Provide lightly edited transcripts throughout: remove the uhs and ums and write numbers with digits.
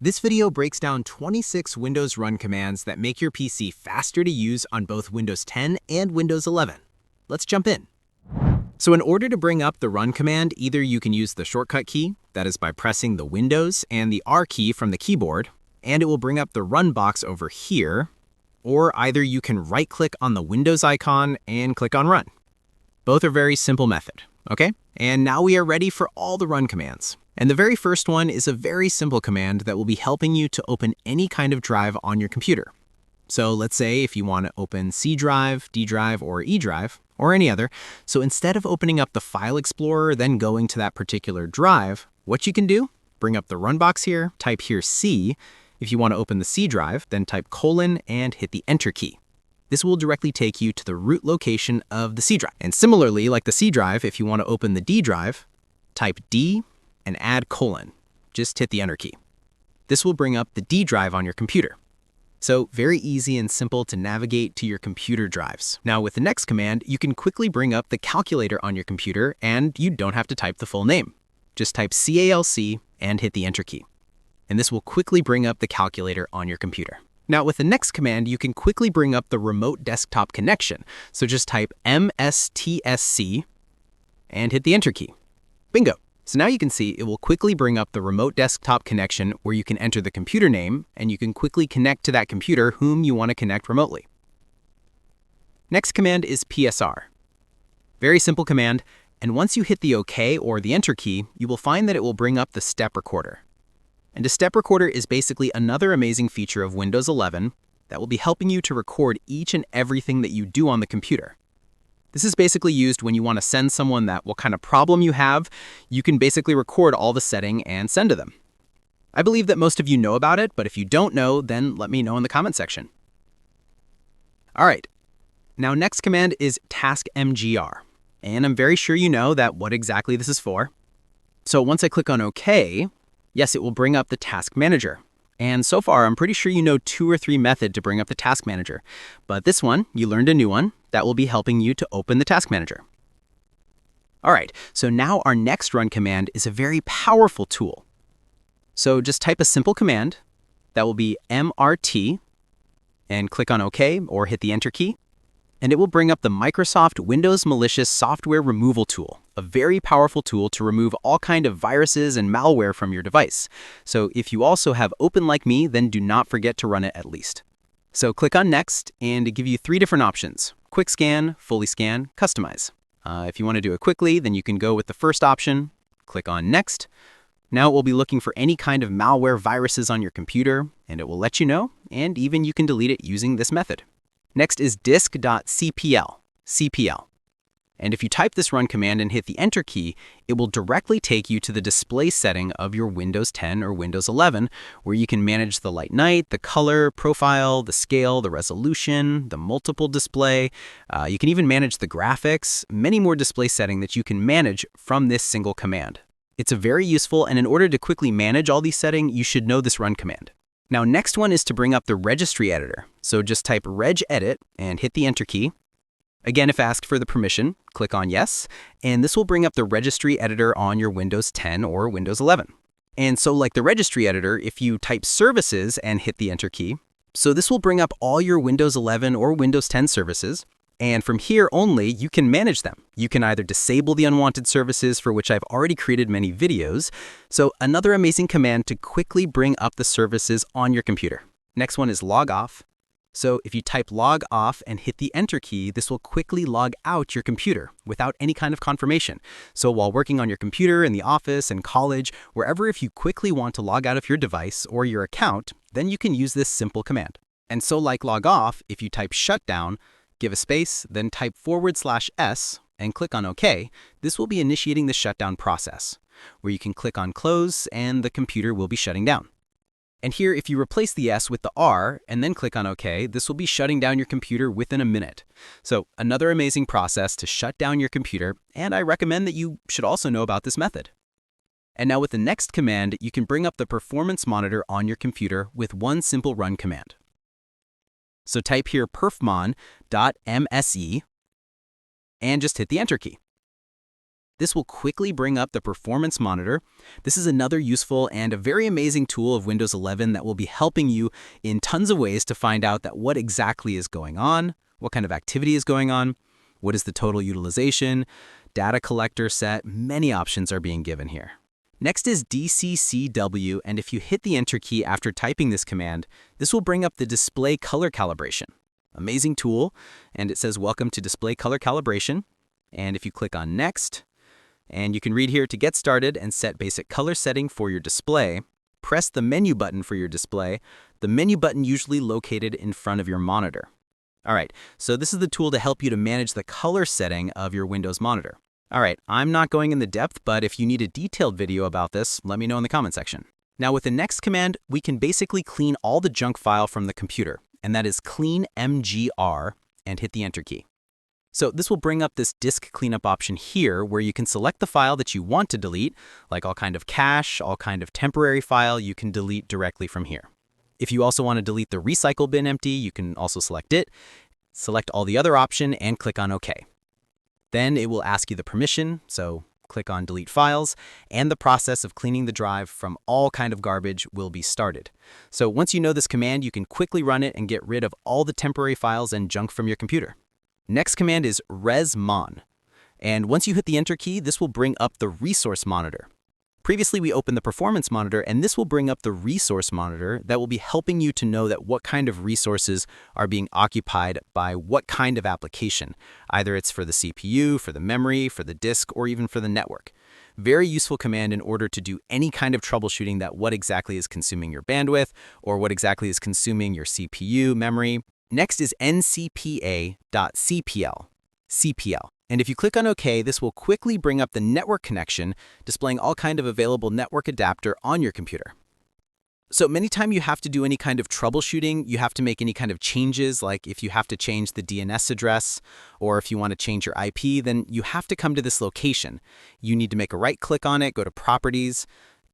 This video breaks down 26 Windows run commands that make your PC faster to use on both Windows 10 and Windows 11. Let's jump in. So in order to bring up the run command, either you can use the shortcut key, that is by pressing the Windows and the R key from the keyboard, and it will bring up the run box over here, or either you can right-click on the Windows icon and click on Run. Both are very simple method, okay? And now we are ready for all the run commands. And the very first one is a very simple command that will be helping you to open any kind of drive on your computer. So let's say if you want to open C drive, D drive, or E drive, or any other. So instead of opening up the File Explorer, then going to that particular drive, what you can do, bring up the run box here, type here C. If you want to open the C drive, then type colon and hit the Enter key. This will directly take you to the root location of the C drive. And similarly, like the C drive, if you want to open the D drive, type D and add colon. Just hit the Enter key. This will bring up the D drive on your computer. So very easy and simple to navigate to your computer drives. Now with the next command, you can quickly bring up the calculator on your computer and you don't have to type the full name. Just type CALC and hit the Enter key. And this will quickly bring up the calculator on your computer. Now with the next command, you can quickly bring up the remote desktop connection. So just type MSTSC and hit the Enter key. Bingo. So now you can see it will quickly bring up the remote desktop connection where you can enter the computer name and you can quickly connect to that computer whom you want to connect remotely. Next command is PSR. Very simple command, and once you hit the OK or the Enter key, you will find that it will bring up the step recorder. And a step recorder is basically another amazing feature of Windows 11 that will be helping you to record each and everything that you do on the computer. This is basically used when you want to send someone that what kind of problem you have, you can basically record all the setting and send to them. I believe that most of you know about it, but if you don't know, then let me know in the comment section. All right, now next command is taskmgr, and I'm very sure you know that what exactly this is for. So once I click on OK, yes, it will bring up the task manager. And so far, I'm pretty sure you know 2 or 3 methods to bring up the task manager. But this one, you learned a new one that will be helping you to open the task manager. All right, so now our next run command is a very powerful tool. So just type a simple command that will be MRT and click on OK or hit the Enter key. And it will bring up the Microsoft Windows Malicious Software Removal Tool, a very powerful tool to remove all kind of viruses and malware from your device. So if you also have Open Like Me, then do not forget to run it at least. So click on Next, and it gives you 3 different options: Quick Scan, Fully Scan, Customize. If you want to do it quickly, then you can go with the first option, click on Next. Now it will be looking for any kind of malware viruses on your computer, and it will let you know, and even you can delete it using this method. Next is disk.cpl. And if you type this run command and hit the Enter key, it will directly take you to the display setting of your Windows 10 or Windows 11, where you can manage the light night, the color, profile, the scale, the resolution, the multiple display. You can even manage the graphics, many more display settings that you can manage from this single command. It's a very useful, and in order to quickly manage all these settings, you should know this run command. Now, next one is to bring up the registry editor. So just type regedit and hit the Enter key. Again, if asked for the permission, click on Yes, and this will bring up the registry editor on your Windows 10 or Windows 11. And so like the registry editor, if you type services and hit the Enter key, so this will bring up all your Windows 11 or Windows 10 services. And from here only, you can manage them. You can either disable the unwanted services, for which I've already created many videos. So another amazing command to quickly bring up the services on your computer. Next one is log off. So if you type log off and hit the Enter key, this will quickly log out your computer without any kind of confirmation. So while working on your computer in the office and college, wherever, if you quickly want to log out of your device or your account, then you can use this simple command. And so like log off, if you type shutdown, give a space, then type /S and click on OK, this will be initiating the shutdown process, where you can click on close and the computer will be shutting down. And here, if you replace the S with the R and then click on OK, this will be shutting down your computer within a minute. So another amazing process to shut down your computer, and I recommend that you should also know about this method. And now with the next command, you can bring up the performance monitor on your computer with one simple run command. So type here perfmon.mse and just hit the Enter key. this will quickly bring up the performance monitor. This is another useful and a very amazing tool of Windows 11 that will be helping you in tons of ways to find out that what exactly is going on, what kind of activity is going on, what is the total utilization, data collector set. Many options are being given here. Next is DCCW, and if you hit the Enter key after typing this command, this will bring up the display color calibration. Amazing tool, and it says welcome to display color calibration. And if you click on Next, and you can read here to get started and set basic color setting for your display, press the menu button for your display, the menu button usually located in front of your monitor. All right, so this is the tool to help you to manage the color setting of your Windows monitor. All right, I'm not going in the depth, but if you need a detailed video about this, let me know in the comment section. Now with the next command, we can basically clean all the junk file from the computer, and that is clean mgr, and hit the Enter key. So this will bring up this disk cleanup option here where you can select the file that you want to delete, like all kind of cache, all kind of temporary file you can delete directly from here. If you also want to delete the recycle bin empty, you can also select it, select all the other option, and click on OK. Then it will ask you the permission, so click on Delete Files, and the process of cleaning the drive from all kind of garbage will be started. So once you know this command, you can quickly run it and get rid of all the temporary files and junk from your computer. Next command is resmon, and once you hit the Enter key, this will bring up the resource monitor. Previously, we opened the performance monitor, and this will bring up the resource monitor that will be helping you to know that what kind of resources are being occupied by what kind of application. Either it's for the CPU, for the memory, for the disk, or even for the network. Very useful command in order to do any kind of troubleshooting that what exactly is consuming your bandwidth, or what exactly is consuming your CPU, memory. Next is ncpa.cpl. And if you click on OK, this will quickly bring up the network connection, displaying all kind of available network adapter on your computer. So many times you have to do any kind of troubleshooting, you have to make any kind of changes, like if you have to change the DNS address, or if you want to change your IP, then you have to come to this location. You need to make a right click on it, go to Properties,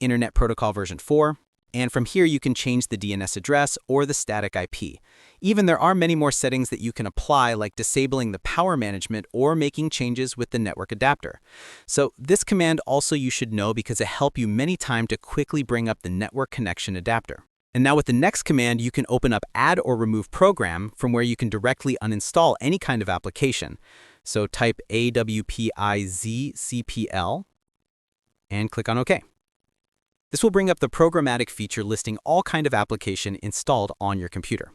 Internet Protocol version 4, and from here you can change the DNS address or the static IP. Even there are many more settings that you can apply, like disabling the power management or making changes with the network adapter. So this command also you should know because it helps you many times to quickly bring up the network connection adapter. And now with the next command, you can open up Add or Remove Program from where you can directly uninstall any kind of application. So type awpizcpl and click on OK. This will bring up the programmatic feature listing all kind of application installed on your computer.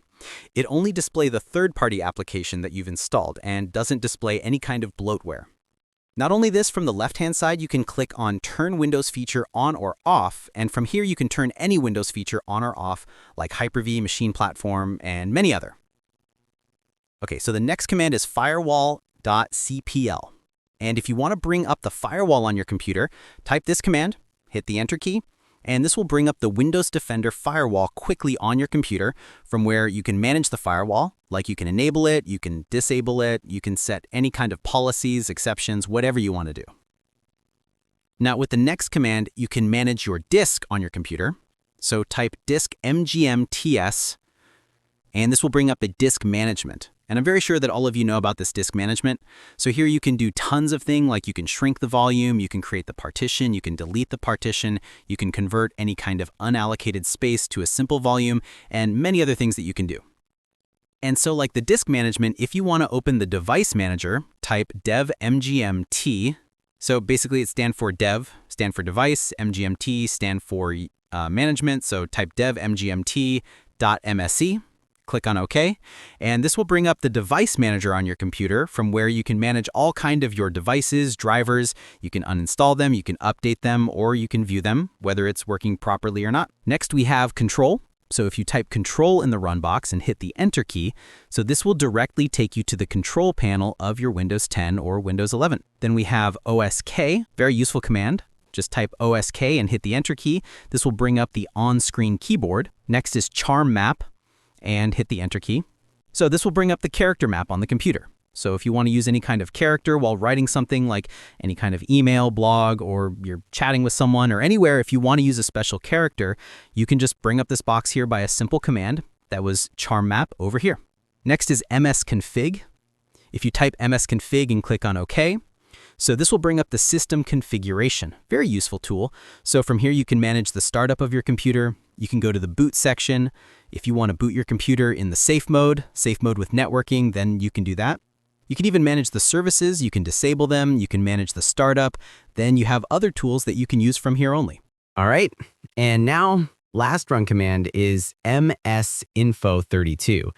It only displays the third-party application that you've installed and doesn't display any kind of bloatware. Not only this, from the left-hand side, you can click on Turn Windows feature on or off, and from here you can turn any Windows feature on or off, like Hyper-V, Machine Platform, and many other. Okay, so the next command is firewall.cpl. And if you want to bring up the firewall on your computer, type this command, hit the Enter key, and this will bring up the Windows Defender firewall quickly on your computer from where you can manage the firewall, like you can enable it, you can disable it, you can set any kind of policies, exceptions, whatever you want to do. Now with the next command, you can manage your disk on your computer. So type disk mgmts, and this will bring up a disk management. And I'm very sure that all of you know about this disk management. So here you can do tons of things, like you can shrink the volume, you can create the partition, you can delete the partition, you can convert any kind of unallocated space to a simple volume, and many other things that you can do. And so like the disk management, if you want to open the device manager, type dev mgmt. So basically it stands for dev, stand for device, mgmt stand for management. So type dev mgmt.msc. Click on OK, and this will bring up the device manager on your computer from where you can manage all kind of your devices, drivers. You can uninstall them, you can update them, or you can view them, whether it's working properly or not. Next, we have Control. So if you type Control in the run box and hit the Enter key, so this will directly take you to the control panel of your Windows 10 or Windows 11. Then we have OSK, very useful command. Just type OSK and hit the Enter key. This will bring up the on-screen keyboard. Next is Charm Map, and hit the Enter key. So this will bring up the character map on the computer. So if you want to use any kind of character while writing something like any kind of email, blog, or you're chatting with someone or anywhere, if you want to use a special character, you can just bring up this box here by a simple command that was charm map over here. Next is msconfig. If you type msconfig and click on OK, So this will bring up the system configuration. Very useful tool. So from here, you can manage the startup of your computer. You can go to the boot section. If you want to boot your computer in the safe mode with networking, then you can do that. You can even manage the services. You can disable them. You can manage the startup. Then you have other tools that you can use from here only. All right. And now, last run command is msinfo32.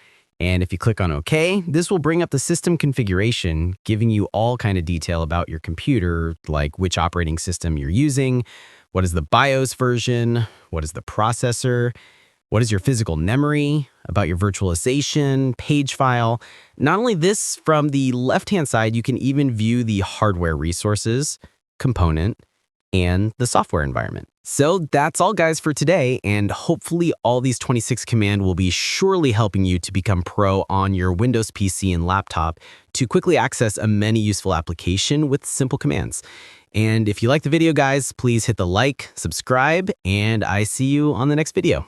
And if you click on OK, this will bring up the system configuration, giving you all kind of detail about your computer, like which operating system you're using, what is the BIOS version, what is the processor, what is your physical memory, about your virtualization, page file. Not only this, from the left-hand side, you can even view the hardware resources, component, and the software environment. So that's all, guys, for today, and hopefully all these 26 commands will be surely helping you to become pro on your Windows PC and laptop to quickly access a many useful application with simple commands. And if you like the video, guys, please hit the like, subscribe, and I see you on the next video.